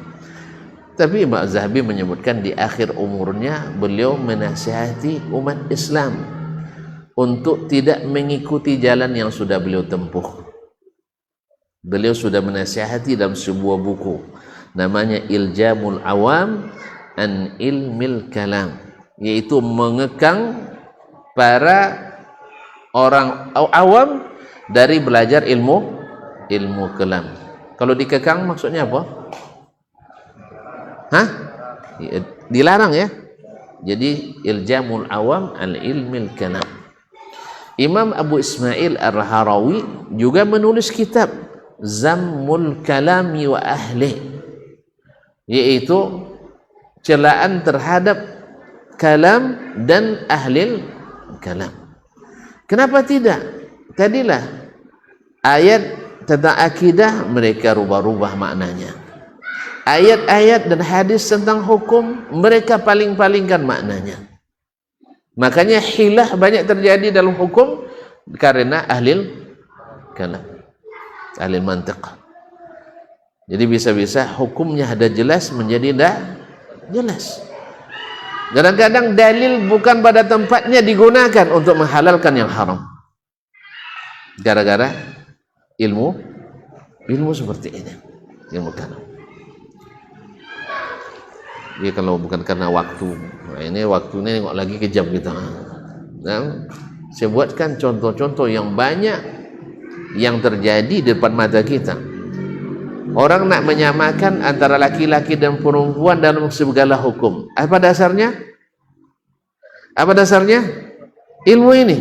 Tapi Imam Zahabi menyebutkan di akhir umurnya beliau menasihati umat Islam untuk tidak mengikuti jalan yang sudah beliau tempuh. Beliau sudah menasihati dalam sebuah buku namanya Iljamul Awam an Ilmil Kalam, yaitu mengekang para orang awam dari belajar ilmu kalam. Kalau dikekang maksudnya apa? Dilarang ya. Jadi Iljamul Awam an Ilmil Kalam. Imam Abu Ismail Ar-Harawi juga menulis kitab Zammul Kalami wa Ahli, yaitu celaan terhadap kalam dan ahli kalam. Kenapa tidak? Tadilah ayat tentang akidah mereka rubah-rubah maknanya. Ayat-ayat dan hadis tentang hukum mereka paling-palingkan maknanya. Makanya hilah banyak terjadi dalam hukum karena ahli kalam, ahli mantiq. Jadi bisa-bisa hukumnya ada jelas menjadi tidak jelas. Kadang-kadang dalil bukan pada tempatnya digunakan untuk menghalalkan yang haram. Gara-gara ilmu seperti ini, ilmu kalam. Dia kalau bukan karena waktu, nah ini waktunya nengok lagi ke jam kita. Nah, saya buatkan contoh-contoh yang banyak yang terjadi di depan mata kita. Orang nak menyamakan antara laki-laki dan perempuan dalam segala hukum. Apa dasarnya? Apa dasarnya? Ilmu ini.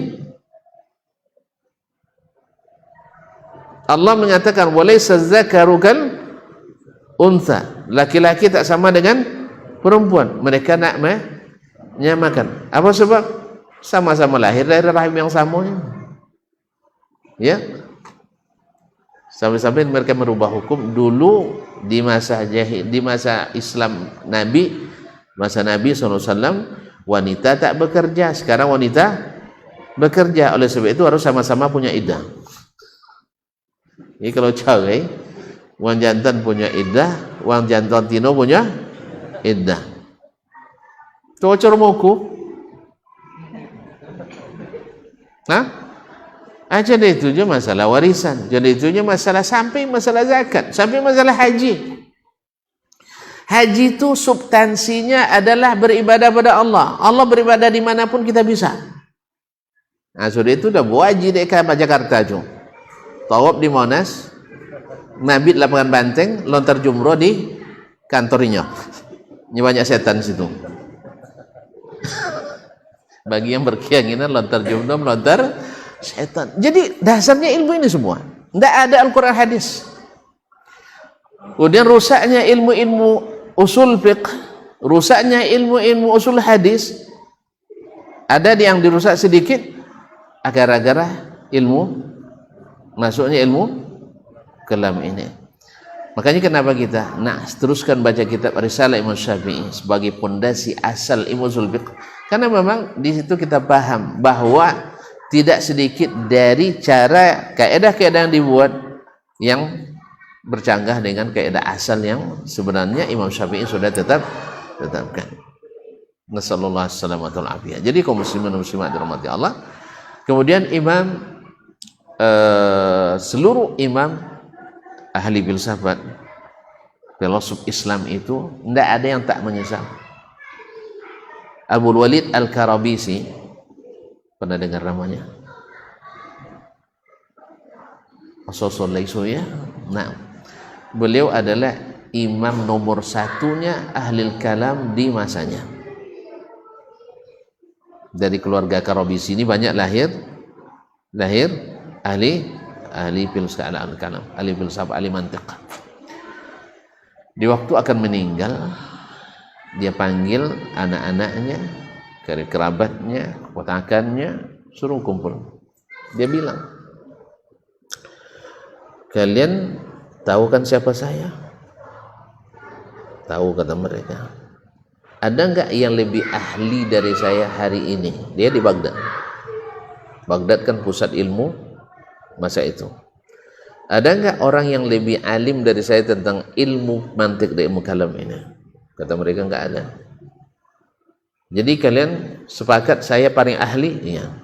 Allah mengatakan walaysa dzakaru kal untha. Laki-laki tak sama dengan perempuan. Mereka nak menyamakan. Apa sebab? Sama-sama lahir dari rahim yang sama. Ya. Sampai-sampai mereka merubah hukum. Dulu di masa Islam Nabi, masa Nabi SAW, wanita tak bekerja. Sekarang wanita bekerja. Oleh sebab itu harus sama-sama punya iddah. Jadi kalau cewek, wang jantan punya iddah, wang jantan tino punya iddah. Cocor moku. Hah? Jadi itu je masalah warisan. Jadi itu je masalah sampai masalah zakat, sampai masalah haji. Haji itu substansinya adalah beribadah pada Allah. Allah beribadah dimanapun kita bisa. Nah, sudah itu dah wajib dekat Jakarta tu. Tawaf di Monas, mabit lapangan banteng, lontar jumroh di kantornya. Ini banyak setan situ. Bagi yang berkeyakinan lontar jumroh, lontar setan. Jadi dasarnya ilmu ini semua. Tidak ada Al-Quran hadis. Kemudian rusaknya ilmu-ilmu usul fiqh, rusaknya ilmu-ilmu usul hadis. Ada yang dirusak sedikit gara-gara ilmu masuknya ilmu kalam ini. Makanya kenapa kita teruskan baca kitab Risalah Imam Syafi'i sebagai pondasi asal ilmu usul fiqh. Karena memang di situ kita paham bahwa tidak sedikit dari cara kaedah-kaedah yang dibuat yang bercanggah dengan kaedah asal yang sebenarnya Imam Syafi'i sudah tetapkan. Nasallallahu alaihi wasallam. Jadi kaum muslimin dan muslimat dirahmati Allah. Kemudian seluruh imam ahli filsafat, filosof Islam itu tidak ada yang tak menyesal. Abul Walid Al-Karabisi, pernah dengar namanya? Asosol Laisu ya. Nah, beliau adalah imam nomor satunya ahli kalam di masanya. Dari keluarga Karabisi ini banyak lahir ahli filsafat al-kalam, ahli filsafat, ahli mantiq. Di waktu akan meninggal, dia panggil anak-anaknya, kerabatnya, keponakannya, suruh kumpul. Dia bilang, kalian tahu kan siapa saya? Tahu, kata mereka. Ada enggak yang lebih ahli dari saya hari ini? Dia di Baghdad. Baghdad kan pusat ilmu masa itu. Ada enggak orang yang lebih alim dari saya tentang ilmu mantik dan ilmu kalam ini? Kata mereka enggak ada. Jadi kalian sepakat saya paling ahli? Iya.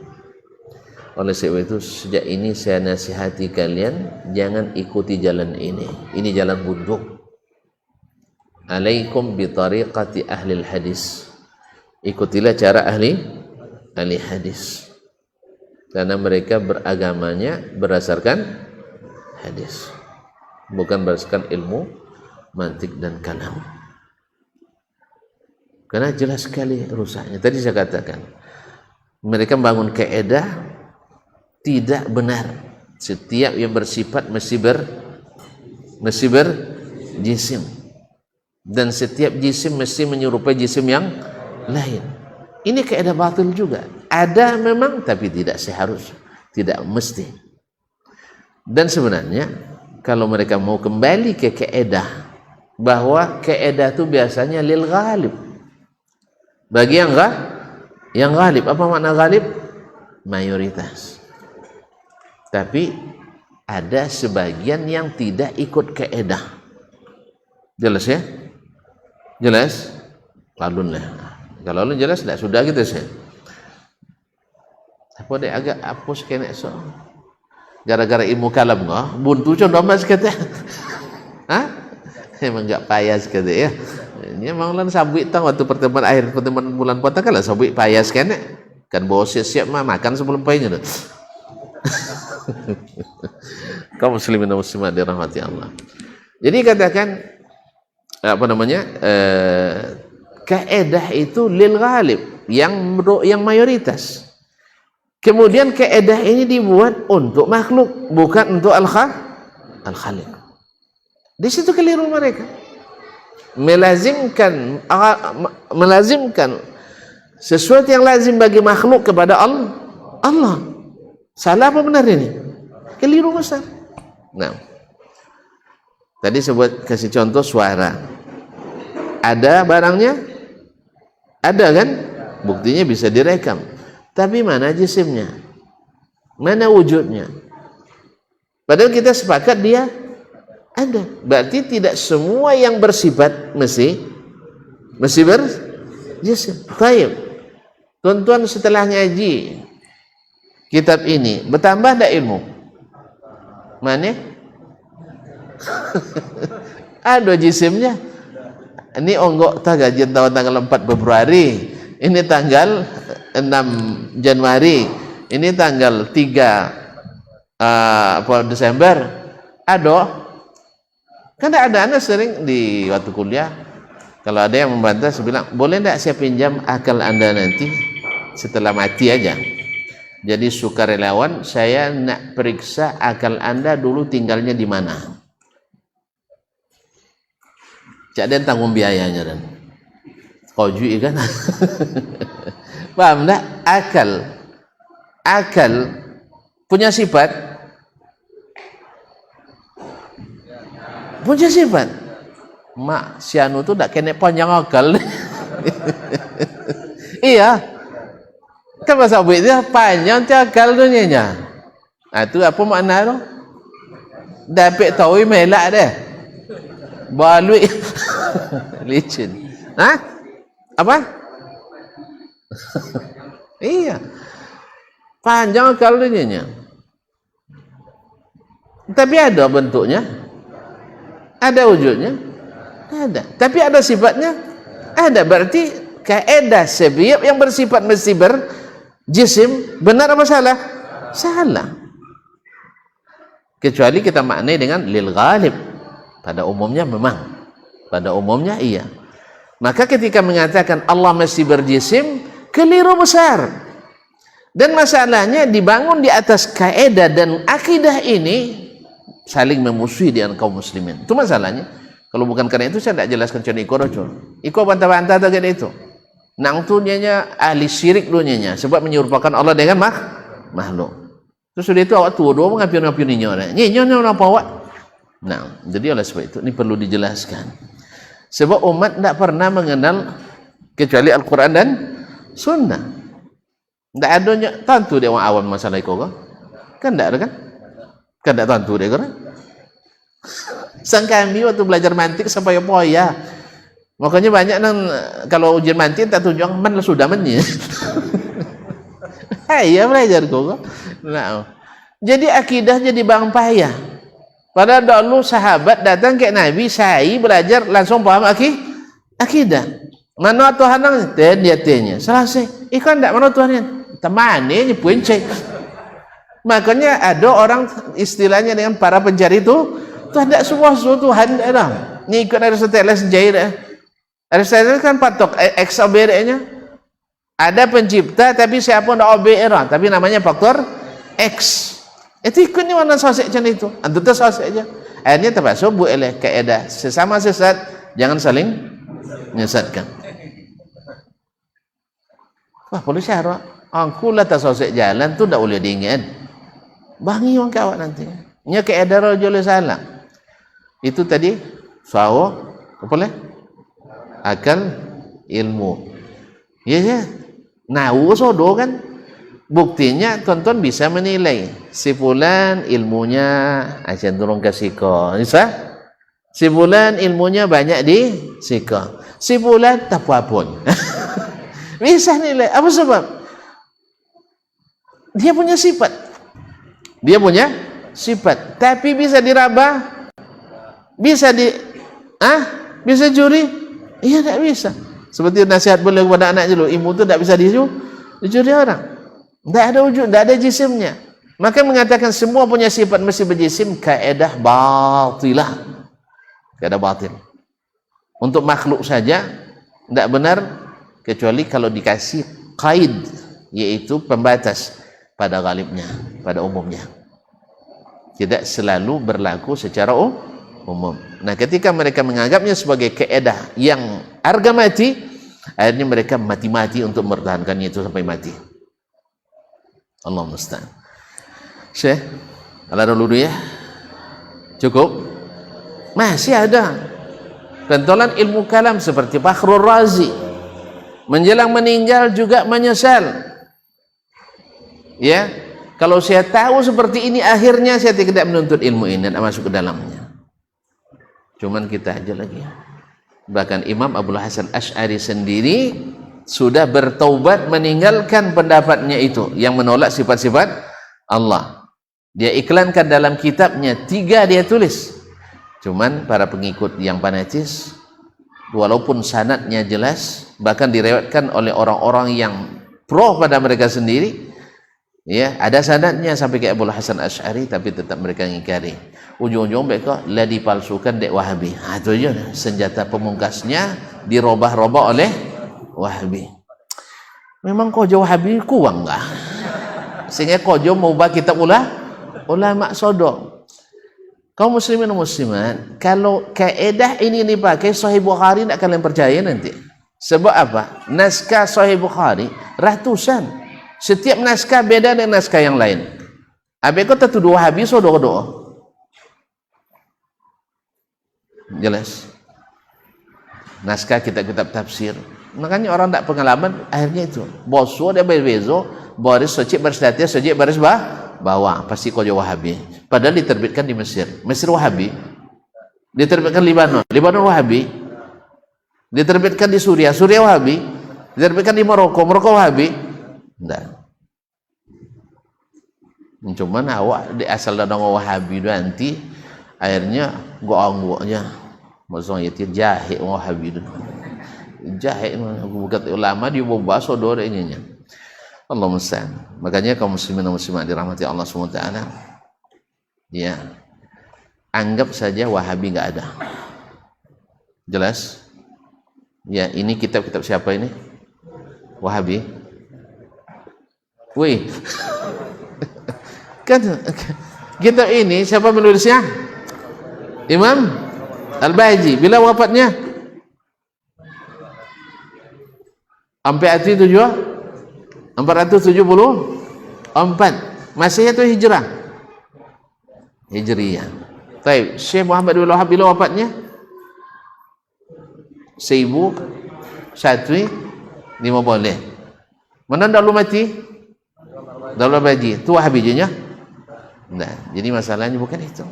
Oleh sebab itu sejak ini saya nasihati kalian jangan ikuti jalan ini. Ini jalan buntu. Alaikum bi tariqati ahli hadis. Ikutilah cara ahli hadis. Karena mereka beragamanya berdasarkan hadis, bukan berdasarkan ilmu mantik dan kalam. Karena jelas sekali rusaknya. Tadi saya katakan, mereka membangun kaedah tidak benar. Setiap yang bersifat mesti berjisim, dan setiap jisim mesti menyerupai jisim yang lain. Ini kaedah batil juga. Ada memang, tapi tidak seharusnya, tidak mesti. Dan sebenarnya kalau mereka mau kembali ke kaedah, bahwa kaedah itu biasanya lil ghalib, bagi yang ghalib. Apa makna ghalib? Mayoritas. Tapi ada sebagian yang tidak ikut kaedah. Jelas ya? Jelas? Kalunlah. Kalau lu jelas tidak sudah gitu sih. Apa dia agak hapus kena so. gara-gara ilmu kalam ngah buntu contoh mas kata hah emang enggak payas kata ya ini memang lan sabit tang waktu pertemuan akhir pertemuan bulan puasa kan lah sabit payas kan bawa siap-siap makan sebelum payahnya kaum muslimin dan muslimat dirahmati Allah. Jadi katakan apa namanya kaedah itu lil ghalib yang mayoritas. Kemudian kaedah ini dibuat untuk makhluk bukan untuk al-khaliq. Di situ keliru mereka. Melazimkan sesuatu yang lazim bagi makhluk kepada Allah. Salah apa benar ini? Keliru besar. Nah, tadi sebut kasih contoh suara. Ada barangnya? Ada kan? Buktinya bisa direkam. Tapi mana jisimnya? Mana wujudnya? Padahal kita sepakat dia ada. Berarti tidak semua yang bersifat mesti berjisim. Baik. Tuan-tuan setelah ngaji kitab ini bertambah tak ilmu? Mana? Ada jisimnya. Ini onggok gajian tahun tanggal 4 Februari. Ini tanggal 6 Januari. Ini tanggal 3 Desember. Ada. Kan ada anak sering di waktu kuliah. Kalau ada yang membantah, saya bilang, boleh tidak saya pinjam akal anda nanti setelah mati aja. Jadi sukarelawan, saya nak periksa akal anda dulu tinggalnya di mana. Cak dan tanggung biayanya dan kojui kan. Paham tak? Akal punya sifat. Mak si anu tu tak kena panjang akal. Iya. Kan bahasa buat dia panjang akal tu nya. Ah tu apa makna tu? Dapat tahu melak dah. Balui licin. Hah? Apa? Iya. Panjang akal tu nya. Tapi ada bentuknya. Ada wujudnya? Ada. Tapi ada sifatnya? Ada. Berarti kaedah sebab yang bersifat mesti berjisim benar apa salah? Salah. Kecuali kita maknai dengan lil ghalib. Pada umumnya memang. Pada umumnya iya. Maka ketika mengatakan Allah mesti berjisim, keliru besar. Dan masalahnya dibangun di atas kaedah dan akidah ini saling memusuhi dengan kaum muslimin. Itu masalahnya. Kalau bukan karena itu saya tidak jelaskan contoh Iko Rojo. Iko bantah-bantah tak kena itu. Nang tu nyanya ahli syirik dunyanya sebab menyerupakan Allah dengan makhluk. Terus sudah itu awak tua dua mengapiun-apiun ninya. Ninya apa awak? Nah, jadi oleh sebab itu ini perlu dijelaskan. Sebab umat tidak pernah mengenal kecuali Al-Quran dan Sunnah. Tidak adanya tentu dia orang awam masalah Iko kan tidak ada kan? Kan tak tentu dia kan? Sang kami waktu belajar mantik sampai poya. Makanya banyak nang kalau ujian mantik tak tunjuk man sudah menye. Hai ya belajar kok. Nah. Jadi akidah jadi bang payah. Padahal dulu sahabat datang ke Nabi, saya belajar langsung paham akidah. Mana Tuhan nang dia tanya. Selesai. Ikan tak mana Tuhannya? Temane nyepuin cek. Makanya ada orang istilahnya dengan para pencari itu tidak semua Tuhan ada. Ni ikut Aristoteles jahit. Aristoteles kan patok X OB-nya. Ada pencipta tapi siapa ndak OB era, tapi namanya faktor X. Itu ikut ni mana sosok macam itu. Antu tu sosok aja. Akhirnya terpaksa buat oleh kaedah sesama sesat jangan saling menyesatkan. Wah, polisi harap aku lah tak sosok jalan tu ndak boleh diingat. Bangi orang kawat nanti. Nya kaedah rajul salah. Itu tadi sawo apa le? Akal ilmu. Ya ya. Nahu sodo kan. Buktinya tonton bisa menilai si fulan ilmunya asyik turun ke siko. Bisa? Si fulan ilmunya banyak di siko. Si fulan tak apa-pun. Bisa nilai. Apa sebab? Dia punya sifat. Dia punya sifat, tapi bisa diraba, bisa bisa curi? Iya, tidak bisa. Seperti nasihat boleh kepada anak dulu, ilmu itu tidak bisa dicuri orang. Tidak ada wujud, tidak ada jisimnya. Maka mengatakan semua punya sifat mesti berjisim, kaedah batilah, kaedah batil. Untuk makhluk saja tidak benar kecuali kalau dikasih qaid, yaitu pembatas pada ghalibnya, pada umumnya. Tidak selalu berlaku secara umum. Nah, ketika mereka menganggapnya sebagai kaedah yang harga mati, akhirnya mereka mati-mati untuk mempertahankannya itu sampai mati. Allah musta'an. Syekh, ala dulu ya. Cukup? Masih ada pentolan ilmu kalam seperti Fakhrul Razi, menjelang meninggal juga menyesal. Ya, kalau saya tahu seperti ini akhirnya saya tidak menuntut ilmu ini dan masuk ke dalamnya. Cuman kita aja lagi. Bahkan Imam Abul Hasan Asy'ari sendiri sudah bertaubat meninggalkan pendapatnya itu yang menolak sifat-sifat Allah. Dia iklankan dalam kitabnya 3 dia tulis. Cuman para pengikut yang fanatis, walaupun sanadnya jelas, bahkan direwetkan oleh orang-orang yang pro pada mereka sendiri, ya, ada sanadnya sampai ke Abul Hasan Asy'ari, tapi tetap mereka ngingkari. Ujung-ujung mereka lah dipalsukan dek Wahabi. Itu aja senjata pemungkasnya dirobah-robah oleh Wahabi. Memang kojo Wahabi kuang enggak? Sehingga kojo mau ubah kitab ulama sodok. Kaum muslimin dan muslimat, kalau kaedah ini dipakai Sahih Bukhari tidak kalian percaya nanti. Sebab apa? Naskah Sahih Bukhari ratusan. Setiap naskah beda dengan naskah yang lain. Abeko tertuduh Wahabi sodok-dok. Jelas. Naskah kitab-kitab tafsir. Makanya orang tak pengalaman akhirnya itu. Boso dia bezo, baris sojik baris datia, sojik baris bawah. Pasti kojo Wahabi. Padahal diterbitkan di Mesir. Mesir Wahabi. Diterbitkan Libanon. Libanon Wahabi. Diterbitkan di Suriah. Suriah Wahabi. Diterbitkan di Maroko. Maroko Wahabi. Enggak. Cuman awak di asal dan Wahabi itu nanti akhirnya goang-goangnya maksudnya itu jahil Wahabi itu jahil bukan ulama dia bawa sodor ininya. Allah musta'an. Makanya kaum muslimin dan muslimat dirahmati Allah SWT, ya, anggap saja Wahabi nggak ada. Jelas? Ya, ini kitab-kitab siapa ini? Wahabi. Wih. Kan kitab ini siapa menulisnya? Imam Al-Bahji. Bila wafatnya? Sampai hati 474. Masih itu hijrah. Hijriyah. Baik, Syekh Muhammad bin Wahab bila wafatnya? 1150. Mana dah lu mati? Daulah Baji. Itu Wahabinya? Nah, jadi masalahnya bukan itu.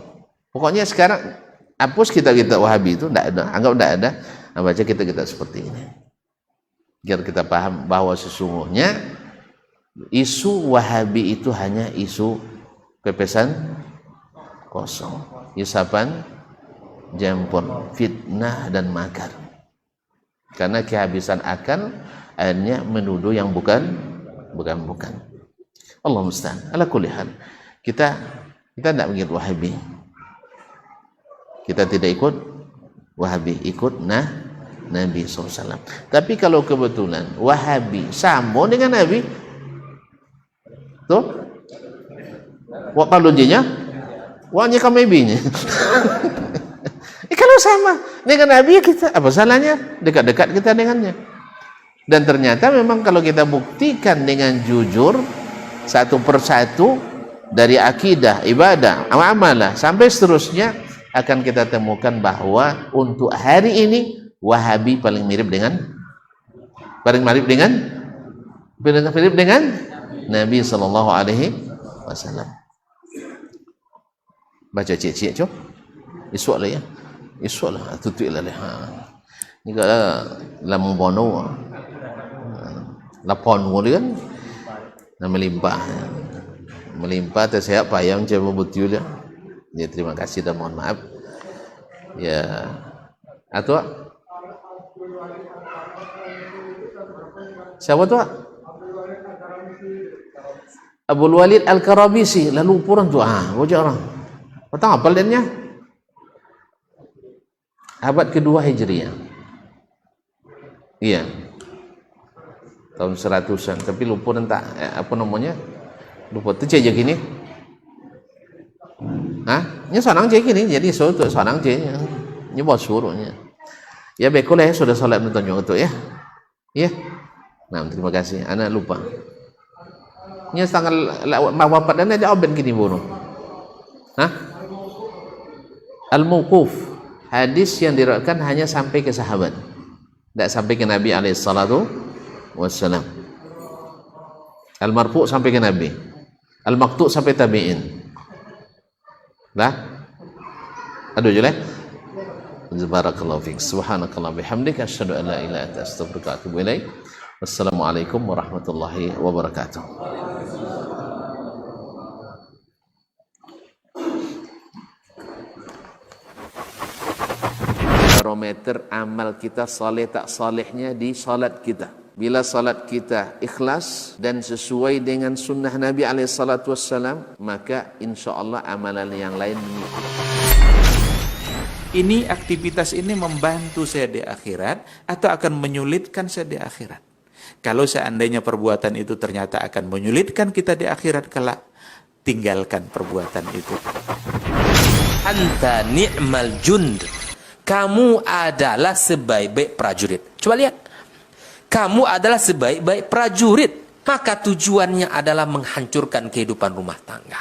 Pokoknya sekarang hapus kitab-kitab Wahabi itu, tidak ada, anggap tidak ada. Nah, baca kitab-kitab seperti ini, biar kita paham bahwa sesungguhnya isu Wahabi itu hanya isu pepesan kosong, isapan jempol, fitnah dan makar. Karena kehabisan akal akhirnya menuduh yang bukan. Allah musta'an. Ala kulli hal, kita tidak mengikut Wahabi. Kita tidak ikut Wahabi, ikut Nabi SAW. Tapi kalau kebetulan Wahabi sama dengan Nabi, tuh, wak kalunjinya, waknya kamebinya. Kalau sama dengan Nabi, kita apa salahnya? Dekat-dekat kita dengannya. Dan ternyata memang kalau kita buktikan dengan jujur satu persatu dari akidah, ibadah, amalah sampai seterusnya, akan kita temukan bahwa untuk hari ini Wahabi paling mirip dengan Nabi sallallahu alaihi wasallam. Baca cik-cik cok. Esok lah ya. Esok lah tutup lah. Ni kalau lamung bono lapon kan nama limpah. melimpah saya payang cuma betul ya. Ya terima kasih dan mohon maaf. Ya. Atau siapa tuh? Abdul Walid Al-Karabisi, lalu purang tuh wajah orang. Patang apa lainnya? Abad kedua Hijriah. Iya. Tahun 100-an, tapi lupa entah apa namanya? Lupa tu aja gini. Nya sanang je gini, jadi suatu sanang je. Nya bos suruhnya. Ya betul ya, sudah salat nonton itu ya. Iya. Nah, terima kasih. Anak lupa. Nya tanggal wafat dan ada oben gini bunuh. Al-Mauquf, hadis yang diriwayatkan hanya sampai ke sahabat, tidak sampai ke Nabi alaihi salatu wassalam. Al-Marfu sampai ke Nabi, Al-Maqtu sampai tabi'in. Dah? Aduh jelek. Barakallahu fiik. Subhanakallah bihamdika asyhadu an la ilaha illa anta astaghfiruka wa atubu ilaik. Wassalamualaikum warahmatullahi wabarakatuh. Barometer amal kita saleh tak salehnya di salat kita. Bila salat kita ikhlas dan sesuai dengan sunnah Nabi SAW, maka insya Allah amalan yang lain mengikuti. Ini aktivitas ini membantu saya di akhirat atau akan menyulitkan saya di akhirat? Kalau seandainya perbuatan itu ternyata akan menyulitkan kita di akhirat kelak, tinggalkan perbuatan itu. Anta ni'mal jund. Kamu adalah sebaik-baik prajurit. Coba lihat. Kamu adalah sebaik-baik prajurit. Maka tujuannya adalah menghancurkan kehidupan rumah tangga.